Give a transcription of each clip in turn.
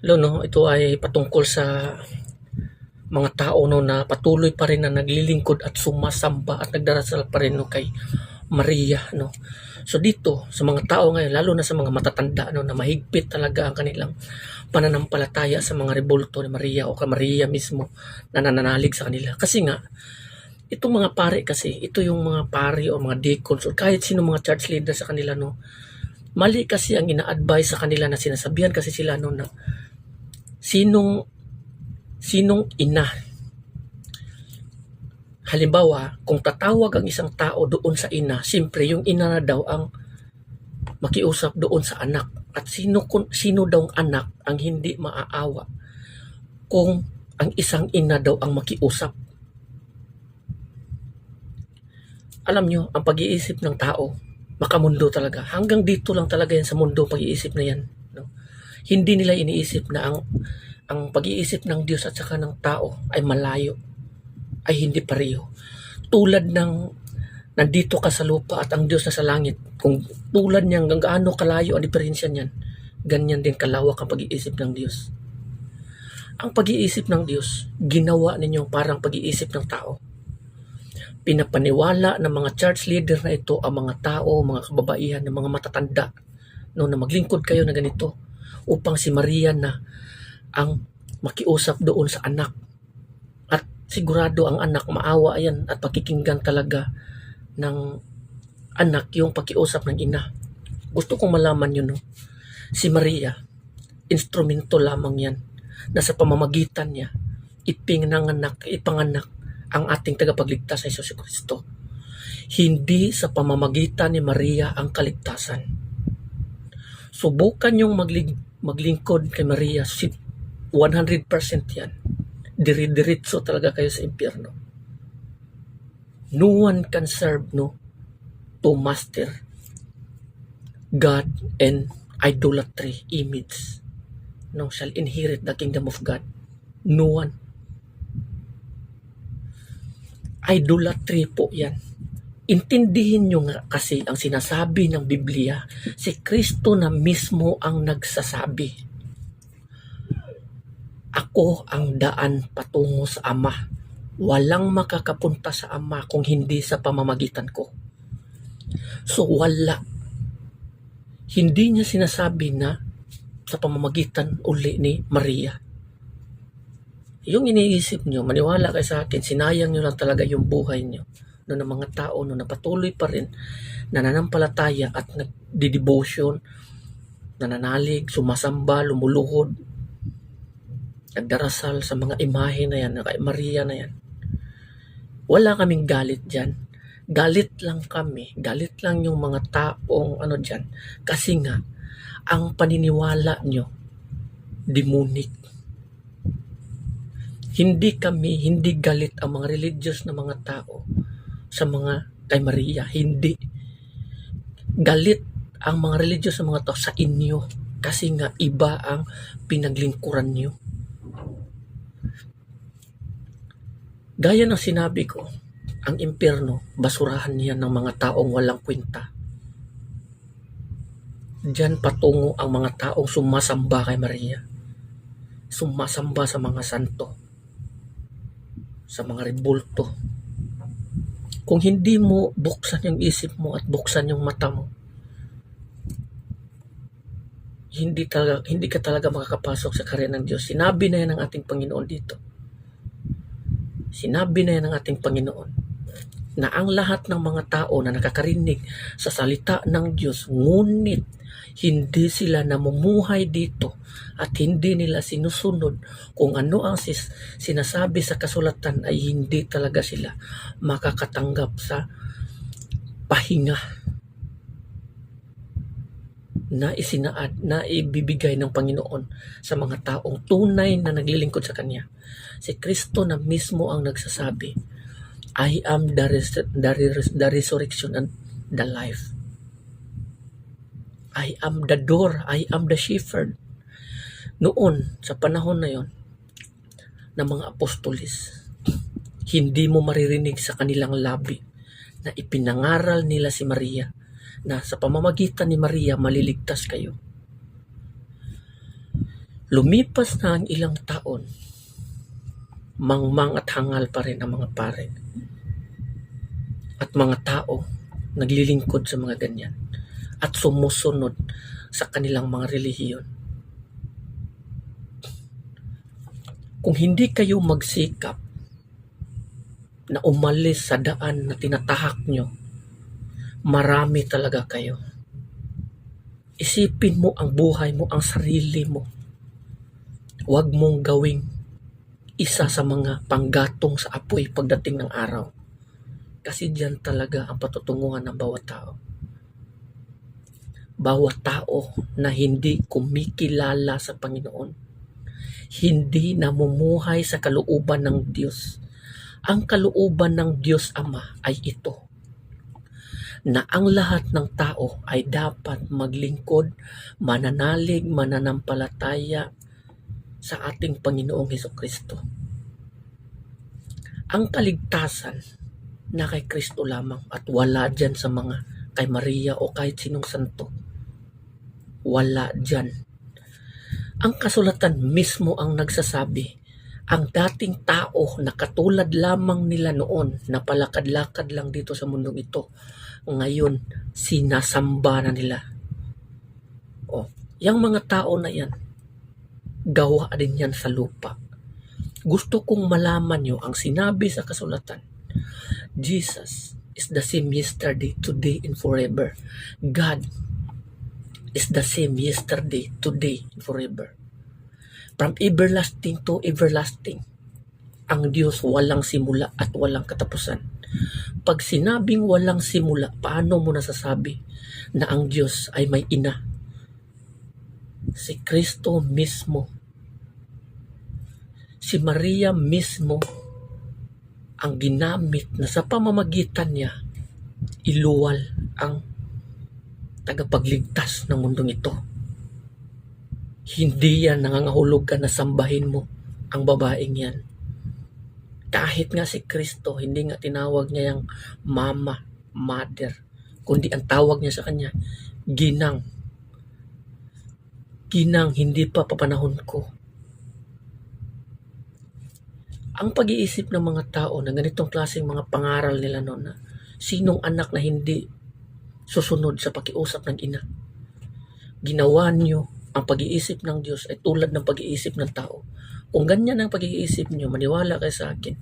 Hello, no, ito ay patungkol sa mga tao no na patuloy pa rin na naglilingkod at sumasamba at nagdarasal pa rin no kay Maria no. So dito sa mga tao ngayon, lalo na sa mga matatanda no na mahigpit talaga ang kanilang pananampalataya sa mga rebulto ni Maria o kay Maria mismo na nananalig sa kanila. Kasi nga itong mga pare kasi, ito yung mga pare o mga deacons o kahit sino mga church leader sa kanila no. Mali kasi ang ina-advise sa kanila na sinasabihan kasi sila no na sinong sinong ina. Halimbawa, kung tatawag ang isang tao doon sa ina, siyempre yung ina na daw ang makiusap doon sa anak. At sino daw ang anak ang hindi maaawa kung ang isang ina daw ang makiusap. Alam nyo, ang pag-iisip ng tao, makamundo talaga. Hanggang dito lang talaga yan sa mundo pag-iisip na yan. No? Hindi nila iniisip na ang pag-iisip ng Diyos at saka ng tao ay malayo, ay hindi pareho. Tulad ng nandito ka sa lupa at ang Diyos na sa langit, kung tulad niyan, hanggang gaano kalayo ang diferensya niyan, ganyan din kalawak ang pag-iisip ng Diyos. Ang pag-iisip ng Diyos, ginawa ninyo parang pag-iisip ng tao. Pinapaniwala ng mga church leader na ito ang mga tao, mga kababaihan, ng mga matatanda, no, na maglingkod kayo na ganito upang si Maria na ang makiusap doon sa anak. At sigurado ang anak maawa yan at pakikinggan talaga ng anak yung pakiusap ng ina. Gusto kong malaman yun, no? Si Maria, instrumento lamang yan na sa pamamagitan niya ipanganak ang ating tagapagligtas sa Hesus Kristo. Hindi sa pamamagitan ni Maria ang kaligtasan. Subukan yung maglingkod kay Maria, 100% yan. Diri-diritso talaga kayo sa impyerno. No one can serve two master, God and idolatry image. No shall inherit the kingdom of God. No one. Idolatry po yan. Intindihin nyo nga kasi ang sinasabi ng Biblia, si Kristo na mismo ang nagsasabi. Ako ang daan patungo sa Ama. Walang makakapunta sa Ama kung hindi sa pamamagitan ko. So wala. Hindi niya sinasabi na sa pamamagitan uli ni Maria. Yung iniisip nyo, maniwala kayo sa akin, sinayang nyo lang talaga yung buhay nyo no, ng mga tao no, na patuloy pa rin nananampalataya at nagdi-devotion, nananalig, sumasamba, lumuluhod, nagdarasal sa mga imahe na yan, kay Maria na yan. Wala kaming galit dyan. Galit lang kami. Galit lang yung mga taong dyan. Kasi nga, ang paniniwala nyo, demonic. Hindi galit ang mga religious na mga tao sa mga kay Maria. Hindi. Galit ang mga religious na mga tao sa inyo. Kasi nga, iba ang pinaglingkuran nyo. Gaya ng sinabi ko, ang impyerno, basurahan niya ng mga taong walang kwenta. Diyan patungo ang mga taong sumasamba kay Maria. Sumasamba sa mga santo, sa mga rebulto. Kung hindi mo buksan yung isip mo at buksan yung mata mo, hindi ka talaga makakapasok sa karya ng Diyos. Sinabi na yan ng ating Panginoon dito. Sinabi na yan ng ating Panginoon na ang lahat ng mga tao na nakakarinig sa salita ng Diyos, ngunit hindi sila namumuhay dito at hindi nila sinusunod kung ano ang sinasabi sa kasulatan, ay hindi talaga sila makakatanggap sa pahinga na isinaad, na ibibigay ng Panginoon sa mga taong tunay na naglilingkod sa Kanya. Si Kristo na mismo ang nagsasabi, I am the resurrection and the life. I am the door, I am the shepherd. Noon, sa panahon na yon ng mga apostolis, hindi mo maririnig sa kanilang labi na ipinangaral nila si Maria, na sa pamamagitan ni Maria maliligtas kayo. Lumipas na ang ilang taon, mangmang at hangal pa rin ang mga pare at mga tao naglilingkod sa mga ganyan at sumusunod sa kanilang mga relihiyon. Kung hindi kayo magsikap na umalis sa daan na tinatahak nyo, marami talaga kayo. Isipin mo ang buhay mo, ang sarili mo. Huwag mong gawing isa sa mga panggatong sa apoy pagdating ng araw. Kasi diyan talaga ang patutunguhan ng bawat tao. Bawat tao na hindi kumikilala sa Panginoon, hindi namumuhay sa kalooban ng Diyos. Ang kalooban ng Diyos Ama ay ito, na ang lahat ng tao ay dapat maglingkod, mananalig, mananampalataya sa ating Panginoong Hesukristo. Ang kaligtasan na kay Kristo lamang at wala dyan sa mga kay Maria o kahit sinong santo. Wala dyan. Ang kasulatan mismo ang nagsasabi, ang dating tao na katulad lamang nila noon, na palakad-lakad lang dito sa mundong ito, ngayon sinasamba na nila. Yang mga tao na yan, gawa din yan sa lupa. Gusto kong malaman nyo ang sinabi sa kasulatan. Jesus is the same yesterday, today, and forever. God is the same yesterday, today, and forever. From everlasting to everlasting. Ang Diyos walang simula at walang katapusan. Pag sinabing walang simula, paano mo nasasabi na ang Diyos ay may ina? Si Kristo mismo, si Maria mismo, ang ginamit na sa pamamagitan niya, iluwal ang tagapagligtas ng mundong ito. Hindi yan nangangahulog ka na sambahin mo ang babaeng yan. Kahit nga si Kristo, hindi nga tinawag niya yung mama, mother, kundi ang tawag niya sa kanya, ginang. Ginang, hindi pa papanahon ko. Ang pag-iisip ng mga tao na ganitong klaseng mga pangaral nila noon, na sinong anak na hindi susunod sa pakiusap ng ina. Ginawa niyo ang pag-iisip ng Diyos ay tulad ng pag-iisip ng tao. Kung ganyan ang pag-iisip niyo, maniwala kayo sa akin,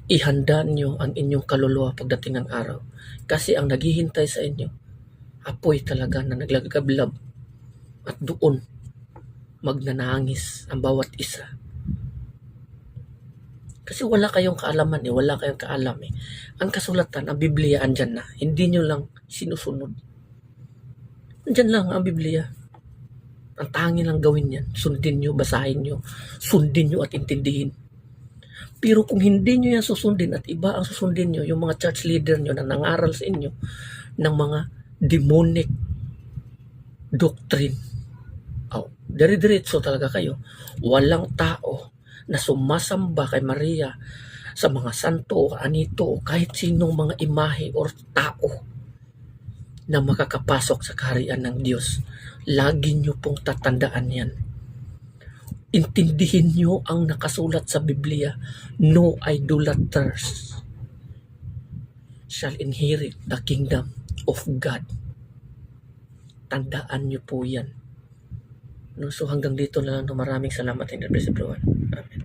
ihanda niyo ang inyong kaluluwa pagdating ng araw. Kasi ang naghihintay sa inyo, apoy talaga na naglagablab, at doon magnanangis ang bawat isa. Kasi wala kayong kaalaman wala kayong kaalam Ang kasulatan, ang Biblia, andyan na. Hindi nyo lang sinusunod. Andyan lang ang Biblia. Ang tangi lang gawin yan. Sundin nyo, basahin nyo, sundin nyo at intindihin. Pero kung hindi nyo yan susundin at iba ang susundin nyo, yung mga church leader nyo na nangaral sa inyo ng mga demonic doctrine, dire-diretso talaga kayo. Walang tao na sumasamba kay Maria sa mga santo o anito o kahit sinong mga imahe o tao na makakapasok sa kaharian ng Diyos. Lagi nyo pong tatandaan yan. Intindihin nyo ang nakasulat sa Biblia. No idolaters shall inherit the kingdom of God. Tandaan nyo po yan. So hanggang dito na lang. Maraming salamat and God bless everyone. Amen.